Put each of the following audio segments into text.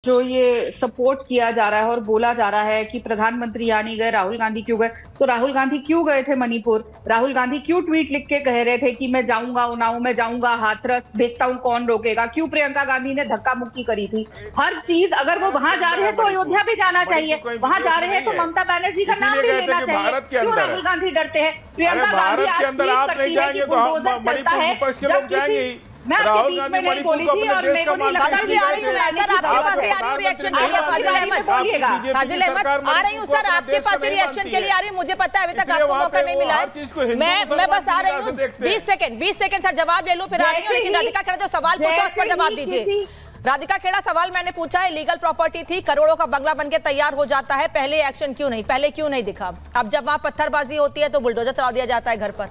जो ये सपोर्ट किया जा रहा है और बोला जा रहा है कि प्रधानमंत्री यहाँ नहीं गए, राहुल गांधी क्यों गए? तो राहुल गांधी क्यों गए थे मणिपुर? राहुल गांधी क्यों ट्वीट लिख के कह रहे थे कि मैं जाऊंगा उन्नाव, मैं जाऊंगा हाथरस, देखता हूं कौन रोकेगा? क्यों प्रियंका गांधी ने धक्का मुक्की करी थी? हर चीज, अगर वो वहां जा रहे हैं तो अयोध्या भी जाना चाहिए, वहां जा रहे हैं तो ममता बनर्जी का नाम भी लेना चाहिए। क्यों राहुल गांधी डरते हैं? प्रियंका गांधी आज ट्वीट करती है कि बुलडोजर चलता है, जब किसी मैं आपके बीच में नहीं बोली थी और मेरे को नहीं लगता कि आ रही हूं मैं सर आपके पास ही आ रही हूं रिएक्शन के लिए। फाजिल अहमद बोलिएगा। फाजिल अहमद आ रही हूं सर आपके पास ही रिएक्शन के लिए आ रही हूं। मुझे पता है अभी तक आपको मौका नहीं मिला है। मैं बस आ रही हूं 20 सेकंड सर जवाब ले लो फिर आ रही हूं। लेकिन राधिका खेड़ा जो सवाल पूछा उस पर जवाब दीजिए। राधिका खेड़ा सवाल मैंने पूछा है, लीगल प्रॉपर्टी थी, करोड़ों का बंगला बनके तैयार हो जाता है, पहले एक्शन क्यों नहीं, पहले क्यों नहीं दिखा? अब जब वहां पत्थरबाजी होती है तो बुलडोजर चला दिया जाता है घर पर।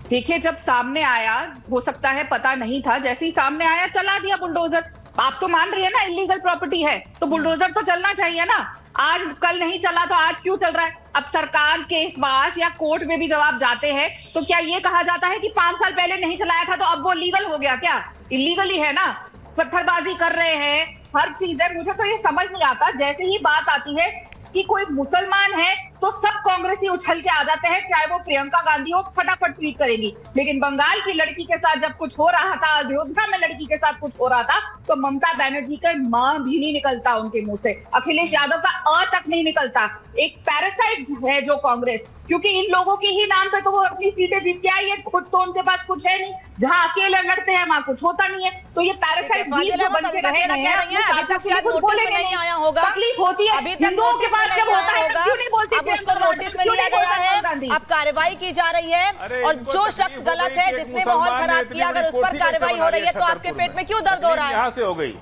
देखिए, जब सामने आया, हो सकता है पता नहीं था, जैसे ही सामने आया चला दिया बुलडोजर। आप तो मान रही है ना इलीगल प्रॉपर्टी है, तो बुलडोजर तो चलना चाहिए ना। आज कल नहीं चला तो आज क्यों चल रहा है? अब सरकार के पास या कोर्ट में भी जब आप जाते हैं तो क्या ये कहा जाता है कि 5 साल पहले नहीं चलाया था तो अब वो लीगल हो गया? क्या इलीगल ही है ना? पत्थरबाजी कर रहे हैं, हर चीज है। मुझे तो ये समझ नहीं आता, जैसे ही बात आती है कि कोई मुसलमान है तो सब कांग्रेसी उछल के आ जाते हैं, चाहे वो प्रियंका गांधी हो, फटाफट ट्वीट करेगी। लेकिन बंगाल की लड़की के साथ जब कुछ हो रहा था, अयोध्या में लड़की के साथ कुछ हो रहा था, तो ममता बनर्जी का मां भी नहीं निकलता उनके मुंह से, अखिलेश यादव का अ तक नहीं निकलता। एक पैरासाइट है जो कांग्रेस, क्योंकि इन लोगों के ही नाम पे तो वो अपनी सीटें जीत के आई है, खुद तो उनके पास कुछ है नहीं। जहां अकेले लड़ते हैं वहां कुछ होता नहीं है। तो ये पैरासाइट जीत जो बन के रहे नहीं आया होगा, तकलीफ होती है हिंदुओं के पास जब होता है, क्यों नहीं बोलती? उसको नोटिस में लिया गया है, अब कार्रवाई की जा रही है, और जो शख्स गलत है, जिसने माहौल खराब किया, अगर उस पर कार्रवाई हो रही है तो आपके पेट में क्यों दर्द हो रहा है? यहाँ से हो गई।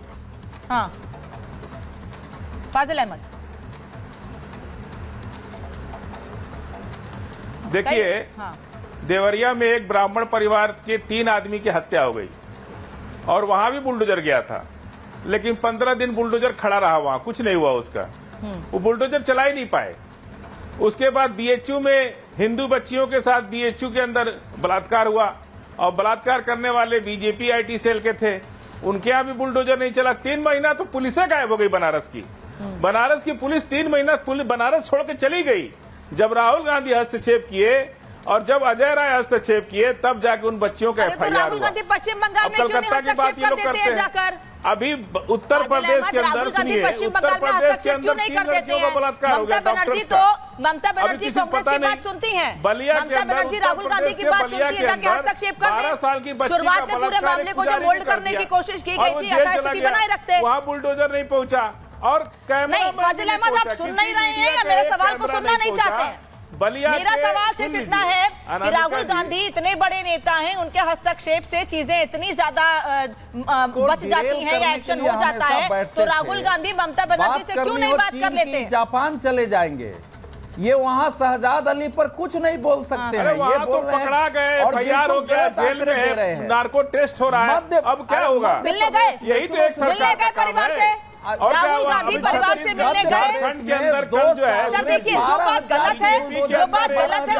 हाँ, फाजिल अहमद देखिए, हाँ। देवरिया में एक ब्राह्मण परिवार के 3 आदमी की हत्या हो गई और वहां भी बुलडोजर गया था, लेकिन 15 दिन बुलडोजर खड़ा रहा, वहां कुछ नहीं हुआ उसका, वो बुलडोजर चला ही नहीं पाए। उसके बाद बीएचयू में हिंदू बच्चियों के साथ बीएचयू के अंदर बलात्कार हुआ और बलात्कार करने वाले बीजेपी आईटी सेल के थे, उनके यहाँ भी बुलडोजर नहीं चला। 3 महीना तो पुलिस गायब हो गई बनारस की। बनारस की पुलिस 3 महीना बनारस छोड़ के चली गई। जब राहुल गांधी हस्तक्षेप किए और जब अजय राय हस्तक्षेप किए, तब जाके उन बच्चियों का एफआईआर हुआ। राहुल गांधी पश्चिम बंगाल में कलकत्ता की बात ये लोग करते हैं जाकर। अभी उत्तर प्रदेश के अंदर सुनिए, उत्तर प्रदेश के अंदर 3 लड़कियों का बलात्कार हो गया। ममता बनर्जी कांग्रेस की बात सुनती हैं, ममता बनर्जी राहुल गांधी की बात सुनती है, ताकि हस्तक्षेप कर दें। शुरुआत में पूरे मामले को जो होल्ड करने की कोशिश की गई थी, यथास्थिति बनाए रखते, वहाँ बुलडोजर नहीं पहुंचा। और नहीं, फाजिल अहमद आप सुन नहीं रहे हैं या मेरे सवाल को सुनना नहीं चाहते हैं? मेरा सवाल सिर्फ इतना है कि राहुल गांधी इतने बड़े नेता हैं, उनके हस्तक्षेप से चीजें इतनी ज्यादा बच जाती हैं या एक्शन हो जाता है, तो राहुल गांधी ममता बनर्जी से क्यों नहीं बात कर लेते? जापान चले जाएंगे, ये वहाँ शहजाद अली पर कुछ नहीं बोल सकते हैं। ये तो पकड़ा गए, तैयार हो गया, जेल में है, नार्को टेस्ट हो रहा है, अब क्या होगा? मिलने गए, यही तो एक मिलने गए परिवार से, राहुल गांधी परिवार से मिलने गए। सर देखिए, जो बात गलत है,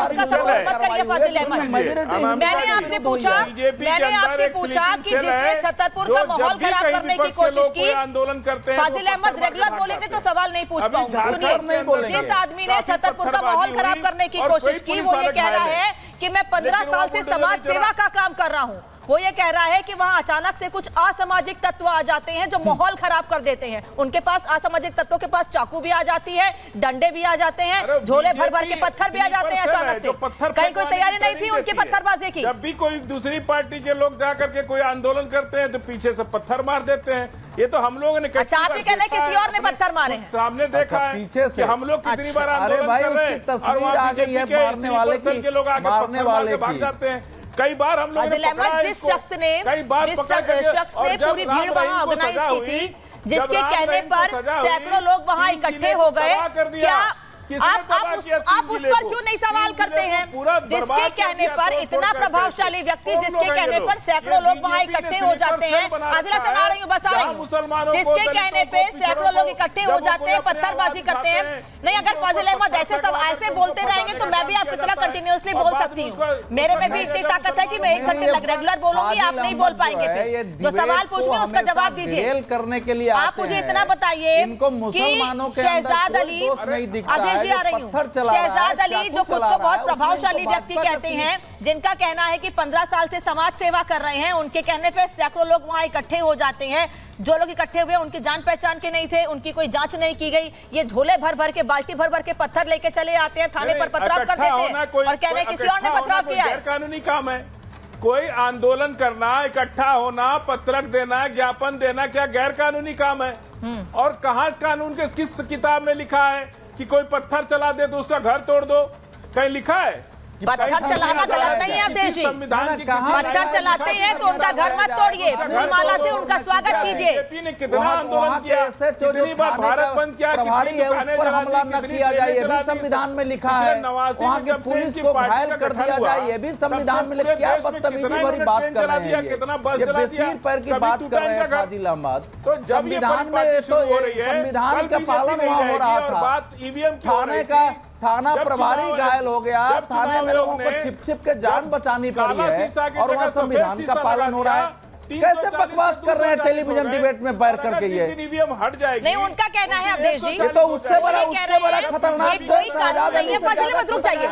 उसका सपोर्ट मत करिए फाजिल अहमद। मैंने आपसे पूछा कि जिसने छतरपुर का माहौल खराब करने की कोशिश की, आंदोलन करते हैं, फाजिल अहमद रेगुलर बोलेंगे तो सवाल नहीं पूछ पाऊंगा। सुनिए, जिस आदमी ने छतरपुर का माहौल खराब करने की कोशिश की, वो ये कह रहा है कि मैं 15 साल से समाज सेवा का काम कर रहा हूँ। वो ये कह रहा है कि वहां अचानक से कुछ असामाजिक तत्व आ जाते हैं जो माहौल खराब कर देते हैं। उनके पास असामाजिक तत्वों के पास चाकू भी आ जाती है, डंडे भी आ जाते हैं, झोले भर भर के पत्थर भी आ जाते हैं अचानक से। कहीं कोई तैयारी नहीं थी उनकी पत्थरबाजी की। जब भी कोई दूसरी पार्टी के लोग जाकर के कोई आंदोलन करते हैं तो पीछे से पत्थर मार देते हैं। ये तो हम लोगों ने, अच्छा आप ही कहना है किसी और ने पत्थर मारे हैं? सामने देखा है पीछे से, हम लोग कितनी बार आंदोलन कर रहे हैं, तस्वीर आ गई है मारने वाले की, के लोग आगे मारने वाले भाग जाते हैं। कई बार हम लोग जिस शख्स ने पूरी भीड़ वहां ऑर्गेनाइज की थी, जिसके कहने पर सैकड़ों लोग वहां इकट्ठे हो गए, आप उस पर क्यों नहीं सवाल करते हैं? जिसके कहने पर इतना प्रभावशाली व्यक्ति, जिसके कहने पर सैकड़ों लोग वहां इकट्ठे हो जाते हैं, आदिल हसन आ रही हूँ, बस आ रही हूँ, जिसके कहने पे सैकड़ों लोग इकट्ठे हो जाते हैं, पत्थरबाजी करते हैं। नहीं, अगर फाजिल अहमद ऐसे बोलते रहेंगे तो मैं भी आपकी तरह कंटिन्यूअसली बोल सकती हूँ। मेरे में भी इतनी ताकत है कि मैं 1 घंटे रेगुलर बोलूंगी, आप नहीं बोल पाएंगे। जो सवाल पूछ रहे हैं उसका जवाब दीजिए। करने के लिए आप मुझे इतना बताइए कि शहजाद अली, अजय जी आ रही हूँ, शहजाद अली जो खुद को बहुत प्रभावशाली व्यक्ति कहते हैं, जिनका कहना है कि 15 साल से समाज सेवा कर रहे हैं, उनके कहने पे सैकड़ों लोग वहां इकट्ठे हो जाते हैं। जो लोग इकट्ठे हुए उनकी जान पहचान के नहीं थे, उनकी कोई जांच नहीं की गई। ये झोले भर भर के, बाल्टी भर भर के पत्थर लेके चले आते हैं, थाने पर पथराव कर देते हैं और कह रहे हैं किसी और ने पथराव किया है। कानूनी काम है। कोई आंदोलन करना, इकट्ठा होना, पत्रक देना, ज्ञापन देना क्या गैर कानूनी काम है? और कहाँ कानून के किस किताब में लिखा है कि कोई पत्थर चला दे तो उसका घर तोड़ दो? कहीं लिखा है? पत्थर चलाना गलत नहीं है अवधेश जी। पत्थर चलाते हैं तो उनका घर मत तोड़िए, फूलमाला से उनका स्वागत कीजिए। कितना आंदोलन किया, कितनी बार भारत बंद किया, प्रभारी है उस पर हमला न किया जाए, ये भी संविधान में लिखा है। वहाँ की पुलिस को घायल कर दिया जाए, ये भी संविधान में लिखा। क्या बदतमीजी भरी बात कर रहे हैं, ये बेसिर पैर की बात कर रहे हैं फाजिल अहमद। तो संविधान में तो संविधान का पालन वहाँ हो रहा था। थाना प्रभारी घायल हो गया, थाने में लोगों को छिप छिप के जान बचानी पड़ी है और वहाँ संविधान का पालन हो रहा है। कैसे बकवास कर रहे हैं टेलीविजन डिबेट में बैठ करके? ये हट जाएगी। नहीं, उनका कहना है अवधेश जी, ये तो उससे बड़ा खतरनाक ये कोई कानून नहीं है। फाजिल अहमद रुक जाइए।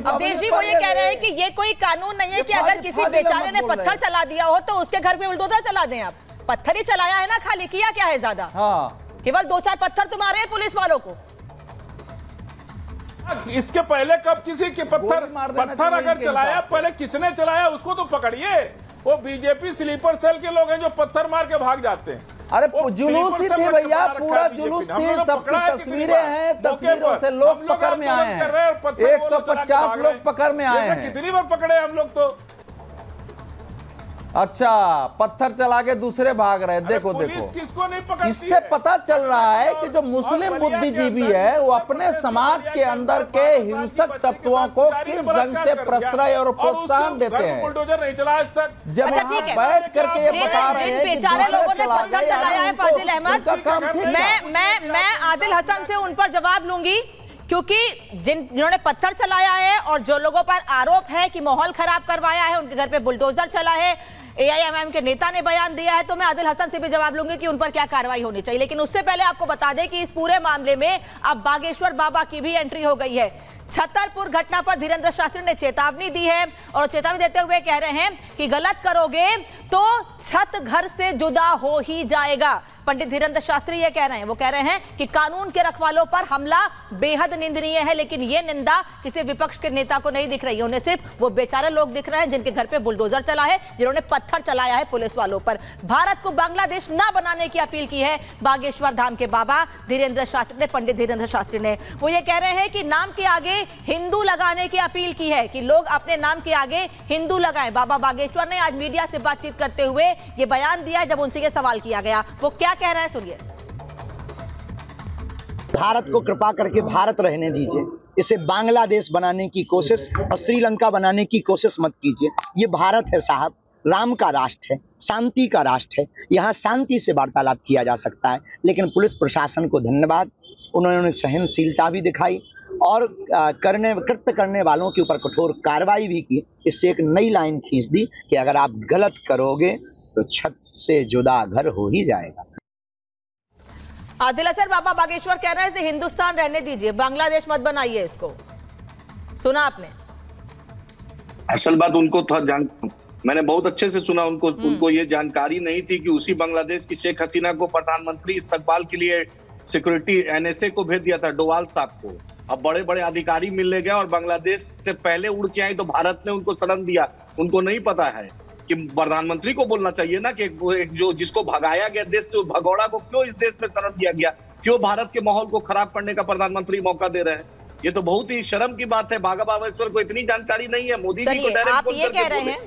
अवधेश जी वो ये कह रहे हैं कि ये कोई कानून नहीं है कि अगर किसी बेचारे ने पत्थर चला दिया हो तो उसके घर पे बुलडोजर चला दें। आप पत्थर ही चलाया है ना, खाली किया क्या है ज्यादा? केवल 2-4 पत्थर तो मारे हैं पुलिस वालों को। इसके पहले कब किसी के पत्थर अगर चलाया, पहले किसने चलाया उसको तो पकड़िए। वो बीजेपी स्लीपर सेल के लोग हैं जो पत्थर मार के भाग जाते हैं। अरे जुलूस ही थी भैया, पूरा जुलूस थी, सबकी तस्वीरें हैं, तस्वीरों से लोग पकड़ में आए हैं। 150 लोग पकड़ में आए हैं। कितनी बार पकड़े हम लोग तो। अच्छा, पत्थर चला के दूसरे भाग रहे। देखो किसको नहीं पकड़ती इससे पता चल रहा है कि जो मुस्लिम बुद्धिजीवी है वो अपने समाज के अंदर के हिंसक तत्वों को किस ढंग से प्रश्रय और प्रोत्साहन देते हैं। बुलडोजर नहीं चला आज तक। जब बैठ करके ये बता रहे हैं बेचारे लोगों ने पत्थर चलाया है फाजिल अहमद, मैं आदिल हसन से उन पर जवाब लूंगी, क्योंकि जिन्होंने पत्थर चलाया है और जो लोगों पर आरोप है कि माहौल खराब करवाया है, उनके घर पे बुलडोजर चला है, AIMM के नेता ने बयान दिया है, तो मैं आदिल हसन से भी जवाब लूंगी कि उन पर क्या कार्रवाई होनी चाहिए। लेकिन उससे पहले आपको बता दें कि इस पूरे मामले में अब बागेश्वर बाबा की भी एंट्री हो गई है। छतरपुर घटना पर धीरेंद्र शास्त्री ने चेतावनी दी है और चेतावनी देते हुए कह रहे हैं कि गलत करोगे तो छत घर से जुदा हो ही जाएगा। पंडित धीरेंद्र शास्त्री ये कह रहे हैं, वो कह रहे हैं कि कानून के रखवालों पर हमला बेहद निंदनीय है, लेकिन ये निंदा किसी विपक्ष के नेता को नहीं दिख रही है। उन्हें सिर्फ वो बेचारे लोग दिख रहे हैं जिनके घर पे बुलडोजर चला है, जिन्होंने पत्थर चलाया है पुलिस वालों पर। भारत को बांग्लादेश ना बनाने की अपील की है बागेश्वर धाम के बाबा धीरेंद्र शास्त्री ने, पंडित धीरेंद्र शास्त्री ने। वो ये कह रहे हैं कि नाम के आगे हिंदू लगाने की अपील की है, कि लोग अपने नाम के आगे हिंदू लगाएं। बाबा बागेश्वर ने आज मीडिया से बातचीत करते हुए ये बयान दिया जब उनसे ये सवाल किया गया। वो क्या कह रहा है सुनिए। भारत को कृपा करके भारत रहने दीजिए, इसे बांग्लादेश बनाने की कोशिश और श्रीलंका बनाने की कोशिश मत कीजिए। ये भारत है साहब, राम का राष्ट्र है, शांति का राष्ट्र है, यहाँ शांति से वार्तालाप किया जा सकता है। लेकिन पुलिस प्रशासन को धन्यवाद, उन्होंने सहनशीलता भी दिखाई और कृत्य करने वालों के ऊपर कठोर कार्रवाई भी की। इससे एक नई लाइन खींच दी कि अगर आप गलत करोगे तो छत से जुदा घर हो ही जाएगा। आदिल हसन बाबा बागेश्वर कह रहे हैं इसे हिंदुस्तान रहने दीजिए, बांग्लादेश मत बनाइए इसको। सुना आपने? असल बात उनको था मैंने बहुत अच्छे से सुना। उनको ये जानकारी नहीं थी कि उसी बांग्लादेश की शेख हसीना को प्रधानमंत्री इस्तकबाल के लिए सिक्योरिटी NSA को भेज दिया था, डोवाल साहब को। अब बड़े बड़े अधिकारी मिलने गए और बांग्लादेश से पहले उड़ के आई तो भारत ने उनको शरण दिया। उनको नहीं पता है कि प्रधानमंत्री को बोलना चाहिए ना कि जो जिसको भगाया गया देश से, भगौड़ा को क्यों इस देश में शरण दिया गया, क्यों भारत के माहौल को खराब करने का प्रधानमंत्री मौका दे रहे हैं। ये तो बहुत ही शर्म की बात है। बागा बागेश्वर को इतनी जानकारी नहीं है, मोदी जी को डायरेक्ट आप ये कह रहे हैं,